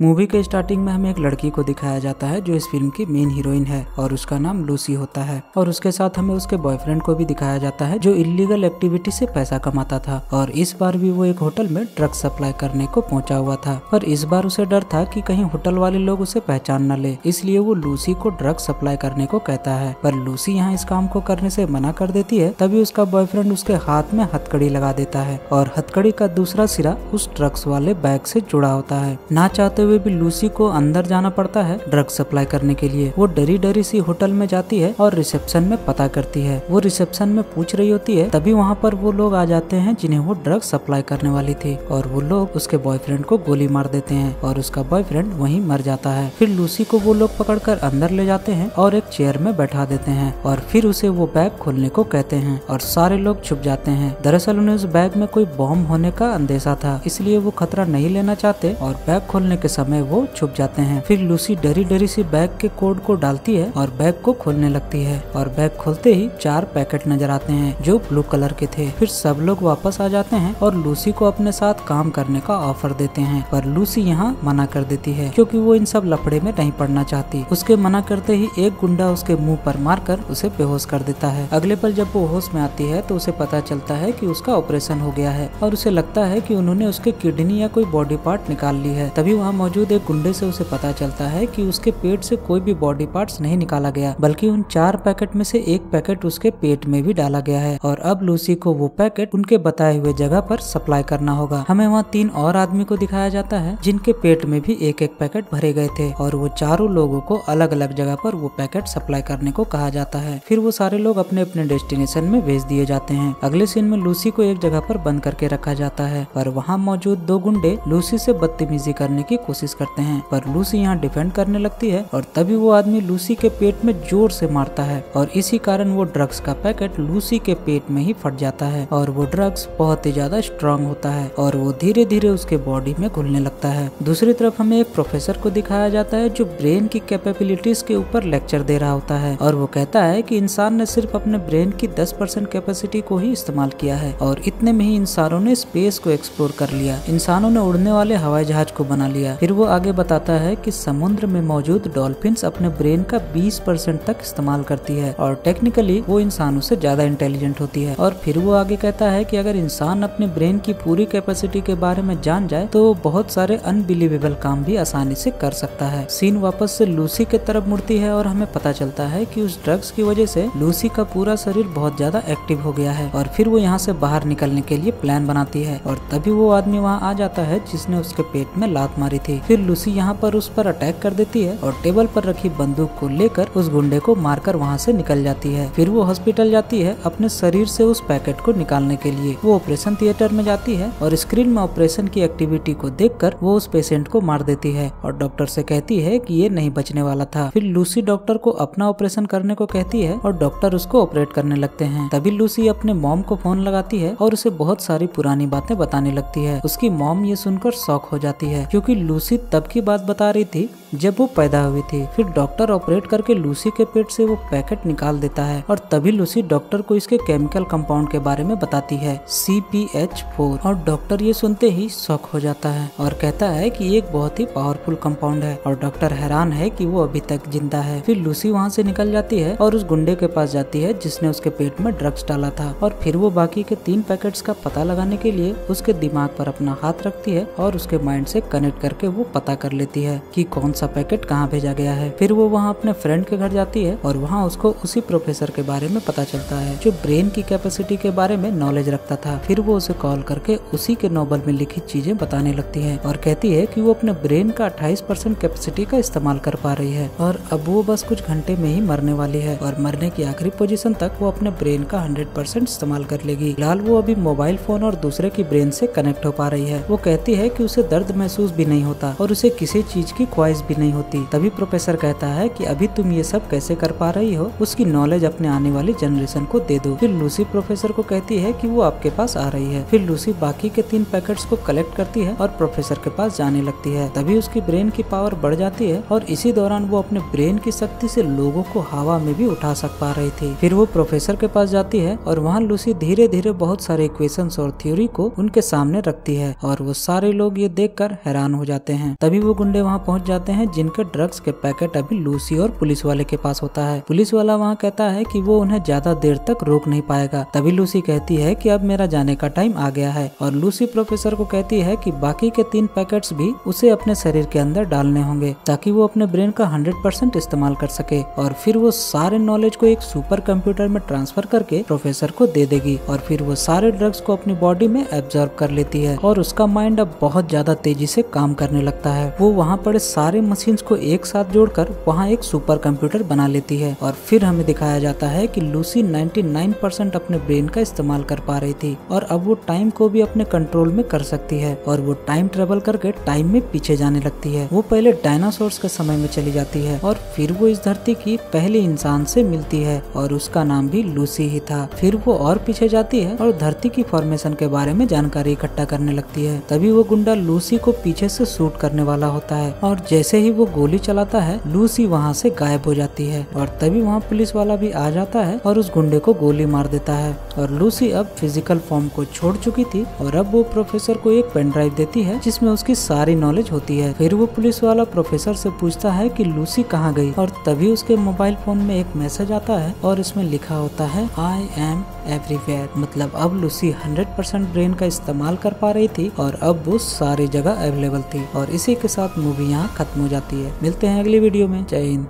Movie के starting में हमें एक लड़की को दिखाया जाता है जो इस फिल्म की मेन हीरोइन है और उसका नाम लूसी होता है। और उसके साथ हमें उसके बॉयफ्रेंड को भी दिखाया जाता है जो इलीगल एक्टिविटी से पैसा कमाता था। और इस बार भी वो एक होटल में ड्रग सप्लाई करने को पहुंचा हुआ था। पर इस बार उसे डर था कि कहीं होटल वाले लोग उसे पहचान न ले, इसलिए वो लूसी को ड्रग सप्लाई करने को कहता है। पर लूसी यहाँ इस काम को करने से मना कर देती है। तभी उसका बॉयफ्रेंड उसके हाथ में हथकड़ी लगा देता है और हथकड़ी का दूसरा सिरा उस ड्रग्स वाले बैग से जुड़ा होता है। ना चाहते हुए भी लूसी को अंदर जाना पड़ता है ड्रग सप्लाई करने के लिए। वो डरी डरी सी होटल में जाती है और रिसेप्शन में पता करती है। वो रिसेप्शन में पूछ रही होती है, तभी वहाँ पर वो लोग आ जाते हैं जिन्हें वो ड्रग सप्लाई करने वाली थी। और वो लोग उसके बॉयफ्रेंड को गोली मार देते हैं और उसका बॉयफ्रेंड वहीं मर जाता है। फिर लूसी को वो लोग पकड़कर अंदर ले जाते हैं और एक चेयर में बैठा देते हैं और फिर उसे वो बैग खोलने को कहते हैं और सारे लोग छुप जाते हैं। दरअसल उन्हें उस बैग में कोई बॉम्ब होने का अंदेशा था, इसलिए वो खतरा नहीं लेना चाहते और बैग खोलने के समय वो छुप जाते हैं। फिर लूसी डरी डरी सी बैग के कोड को डालती है और बैग को खोलने लगती है और बैग खोलते ही 4 पैकेट नजर आते हैं जो ब्लू कलर के थे। फिर सब लोग वापस आ जाते हैं और लूसी को अपने साथ काम करने का ऑफर देते हैं, पर लूसी यहाँ मना कर देती है क्योंकि वो इन सब लफड़े में नहीं पड़ना चाहती। उसके मना करते ही एक गुंडा उसके मुंह पर मारकर उसे बेहोश कर देता है। अगले पल जब वो होश में आती है तो उसे पता चलता है कि उसका ऑपरेशन हो गया है और उसे लगता है कि उन्होंने उसके किडनी या कोई बॉडी पार्ट निकाल ली है। तभी वहाँ मौजूद एक गुंडे से उसे पता चलता है कि उसके पेट से कोई भी बॉडी पार्ट्स नहीं निकाला गया, बल्कि उन 4 पैकेट में से एक पैकेट उसके पेट में भी डाला गया है और अब लूसी को वो पैकेट उनके बताए हुए जगह पर सप्लाई करना होगा। हमें वहाँ 3 और आदमी को दिखाया जाता है जिनके पेट में भी एक एक पैकेट भरे गए थे और वो चारों लोगों को अलग अलग जगह पर वो पैकेट सप्लाई करने को कहा जाता है। फिर वो सारे लोग अपने अपने डेस्टिनेशन में भेज दिए जाते हैं। अगले सीन में लूसी को एक जगह पर बंद करके रखा जाता है और वहाँ मौजूद 2 गुंडे लूसी से बदतमीजी करने की कोशिश करते हैं, पर लूसी यहाँ डिफेंड करने लगती है और तभी वो आदमी लूसी के पेट में जोर से मारता है और इसी कारण वो ड्रग्स का पैकेट लूसी के पेट में ही फट जाता है और वो ड्रग्स बहुत ही ज्यादा स्ट्रांग होता है और वो धीरे धीरे उसके बॉडी में घुलने लगता है। दूसरी तरफ हमें एक प्रोफेसर को दिखाया जाता है जो ब्रेन की कैपेबिलिटीज के ऊपर लेक्चर दे रहा होता है और वो कहता है कि इंसान ने सिर्फ अपने ब्रेन की 10% कैपेसिटी को ही इस्तेमाल किया है और इतने में ही इंसानों ने स्पेस को एक्सप्लोर कर लिया। इंसानों ने उड़ने वाले हवाई जहाज को बना लिया। फिर वो आगे बताता है कि समुद्र में मौजूद डॉल्फिन्स अपने ब्रेन का 20% तक इस्तेमाल करती है और टेक्निकली वो इंसानों से ज्यादा इंटेलिजेंट होती है। और फिर वो आगे कहता है कि अगर इंसान अपने ब्रेन की पूरी कैपेसिटी के बारे में जान जाए तो बहुत सारे अनबिलीवेबल काम भी आसानी से कर सकता है। सीन वापस से लूसी के तरफ मुड़ती है और हमें पता चलता है कि उस ड्रग्स की वजह से लूसी का पूरा शरीर बहुत ज्यादा एक्टिव हो गया है और फिर वो यहाँ से बाहर निकलने के लिए प्लान बनाती है और तभी वो आदमी वहाँ आ जाता है जिसने उसके पेट में लात मारी थी। फिर लूसी यहाँ पर उस पर अटैक कर देती है और टेबल पर रखी बंदूक को लेकर उस गुंडे को मारकर वहाँ से निकल जाती है। फिर वो हॉस्पिटल जाती है अपने शरीर से उस पैकेट को निकालने के लिए। वो ऑपरेशन थिएटर में जाती है और स्क्रीन में ऑपरेशन की एक्टिविटी को देखकर वो उस पेशेंट को मार देती है और डॉक्टर से कहती है कि ये नहीं बचने वाला था। फिर लूसी डॉक्टर को अपना ऑपरेशन करने को कहती है और डॉक्टर उसको ऑपरेट करने लगते हैं। तभी लूसी अपने मॉम को फोन लगाती है और उसे बहुत सारी पुरानी बातें बताने लगती है। उसकी मॉम ये सुनकर शॉक हो जाती है क्योंकि लूसी तब की बात बता रही थी जब वो पैदा हुई थी। फिर डॉक्टर ऑपरेट करके लूसी के पेट से वो पैकेट निकाल देता है और तभी लूसी डॉक्टर को इसके केमिकल कंपाउंड के बारे में बताती है, CPH4। और डॉक्टर ये सुनते ही शॉक हो जाता है और कहता है कि ये एक बहुत ही पावरफुल कंपाउंड है और डॉक्टर हैरान है कि वो अभी तक जिंदा है। फिर लूसी वहाँ से निकल जाती है और उस गुंडे के पास जाती है जिसने उसके पेट में ड्रग्स डाला था और फिर वो बाकी के 3 पैकेट्स का पता लगाने के लिए उसके दिमाग पर अपना हाथ रखती है और उसके माइंड से कनेक्ट करके वो पता कर लेती है कि कौन सा पैकेट कहाँ भेजा गया है। फिर वो वहाँ अपने फ्रेंड के घर जाती है और वहाँ उसको उसी प्रोफेसर के बारे में पता चलता है जो ब्रेन की कैपेसिटी के बारे में नॉलेज रखता था। फिर वो उसे कॉल करके उसी के नोबल में लिखी चीजें बताने लगती है और कहती है कि वो अपने ब्रेन का 28% कैपेसिटी का इस्तेमाल कर पा रही है और अब वो बस कुछ घंटे में ही मरने वाली है और मरने की आखिरी पोजीशन तक वो अपने ब्रेन का 100% इस्तेमाल कर लेगी। फिलहाल वो अभी मोबाइल फोन और दूसरे की ब्रेन से कनेक्ट हो पा रही है। वो कहती है कि उसे दर्द महसूस भी नहीं होता और उसे किसी चीज की ख्वाहिश भी नहीं होती। तभी प्रोफेसर कहता है कि अभी तुम ये सब कैसे कर पा रही हो, उसकी नॉलेज अपने आने वाली जनरेशन को दे दो। फिर लूसी प्रोफेसर को कहती है कि वो आपके पास आ रही है। फिर लूसी बाकी के 3 पैकेट्स को कलेक्ट करती है और प्रोफेसर के पास जाने लगती है। तभी उसकी ब्रेन की पावर बढ़ जाती है और इसी दौरान वो अपने ब्रेन की शक्ति से लोगों को हवा में भी उठा पा रही थी। फिर वो प्रोफेसर के पास जाती है और वहाँ लूसी धीरे धीरे बहुत सारे इक्वेशंस और थ्योरी को उनके सामने रखती है और वो सारे लोग ये देखकर हैरान हो जाते हैं। तभी वो गुंडे वहाँ पहुँच जाते हैं जिनके ड्रग्स के पैकेट अभी लूसी और पुलिस वाले के पास होता है। पुलिस वाला वहाँ कहता है कि वो उन्हें ज्यादा देर तक रोक नहीं पाएगा। तभी लूसी कहती है कि अब मेरा जाने का टाइम आ गया है और लूसी प्रोफेसर को कहती है कि बाकी के 3 पैकेट्स भी उसे अपने शरीर के अंदर डालने होंगे ताकि वो अपने ब्रेन का 100% इस्तेमाल कर सके और फिर वो सारे नॉलेज को एक सुपर कंप्यूटर में ट्रांसफर करके प्रोफेसर को दे देगी और फिर वो सारे ड्रग्स को अपनी बॉडी में एब्जॉर्ब कर लेती है और उसका माइंड अब बहुत ज्यादा तेजी से काम करने लगता है। वो वहाँ पड़े सारे मशीन्स को एक साथ जोड़कर वहाँ एक सुपर कंप्यूटर बना लेती है और फिर हमें दिखाया जाता है कि लूसी 99% अपने ब्रेन का इस्तेमाल कर पा रही थी और अब वो टाइम को भी अपने कंट्रोल में कर सकती है और वो टाइम ट्रेवल करके टाइम में पीछे जाने लगती है। वो पहले डायनासोर्स के समय में चली जाती है और फिर वो इस धरती की पहले इंसान से मिलती है और उसका नाम भी लूसी ही था। फिर वो और पीछे जाती है और धरती की फॉर्मेशन के बारे में जानकारी इकट्ठा करने लगती है। तभी वो गुंडा लूसी को पीछे से शूट करने वाला होता है और जैसे ही वो गोली चलाता है लूसी वहाँ से गायब हो जाती है और तभी वहाँ पुलिस वाला भी आ जाता है और उस गुंडे को गोली मार देता है और लूसी अब फिजिकल फॉर्म को छोड़ चुकी थी और अब वो प्रोफेसर को एक पेन ड्राइव देती है जिसमें उसकी सारी नॉलेज होती है। फिर वो पुलिस वाला प्रोफेसर से पूछता है कि लूसी कहाँ गई और तभी उसके मोबाइल फोन में एक मैसेज आता है और इसमें लिखा होता है आई एम एवरीवेयर। मतलब अब लूसी 100% ब्रेन का इस्तेमाल कर पा रही थी और अब वो सारी जगह अवेलेबल थी और इसी के साथ मूवी यहाँ खत्म हो जाती है। मिलते हैं अगली वीडियो में। जय हिंद।